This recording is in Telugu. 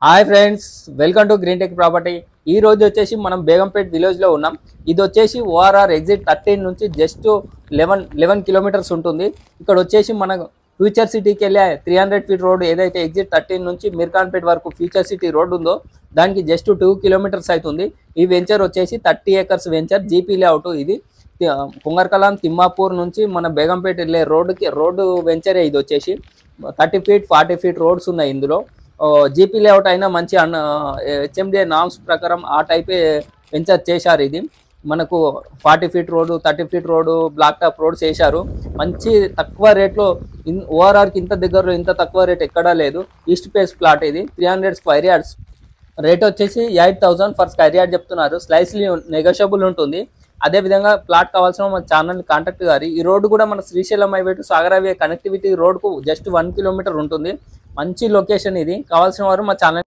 Hi friends, welcome to green tech property. ఈ రోజు వచ్చేసి మనం బేగంపేట్ విలేజ్లో ఉన్నాం. ఇది వచ్చేసి ఓఆర్ఆర్ ఎగ్జిట్ 13 నుంచి జస్ట్ 11 కిలోమీటర్స్ ఉంటుంది. ఇక్కడ వచ్చేసి మన ఫ్యూచర్ సిటీకి వెళ్ళే 300 ఫీట్ రోడ్ ఏదైతే ఎగ్జిట్ 13 నుంచి మిర్ఖాన్పేట్ వరకు ఫ్యూచర్ సిటీ రోడ్ ఉందో దానికి జస్ట్ 2 కిలోమీటర్స్ అవుతుంది. ఈ వెంచర్ వచ్చేసి 30 ఏకర్స్ వెంచర్, జీపీ లేఅవుట్. ఇది కుంగర్కలాం తిమ్మాపూర్ నుంచి మన బేగంపేట వెళ్ళే రోడ్డు వెంచరే. ఇది వచ్చేసి 30 ఫీట్ 40 ఫీట్ రోడ్స్ ఉన్నాయి ఇందులో. జీపీ లేఅవుట్ అయినా మంచి హెచ్ఎండిఏ నామ్స్ ప్రకారం ఆ టైపే వెంచర్ చేశారు. ఇది మనకు 40 feet road, 30 feet road, black top roads వేశారు. మంచి తక్కువ రేట్లో ఓఆర్ఆర్కి ఇంత దగ్గరలో ఇంత తక్కువ రేట్ ఎక్కడా లేదు. ఈస్ట్ ఫేస్ ప్లాట్ ఇది 300 స్క్వేర్ యార్డ్స్. రేట్ వచ్చేసి 8,000 ఫర్ స్క్వేర్ యార్డ్ చెప్తున్నారు. స్లైస్లీ నెగోషియబుల్ ఉంటుంది. అదేవిధంగా ప్లాట్ కావాల్సిన మన ఛానల్ని కాంటాక్ట్ గారి. ఈ రోడ్డు కూడా మన Srisailam highway to Sagar highway connectivity రోడ్కు జస్ట్ 1 కిలోమీటర్ ఉంటుంది. మంచి లొకేషన్ ఇది. కావాల్సిన వారు మా ఛానల్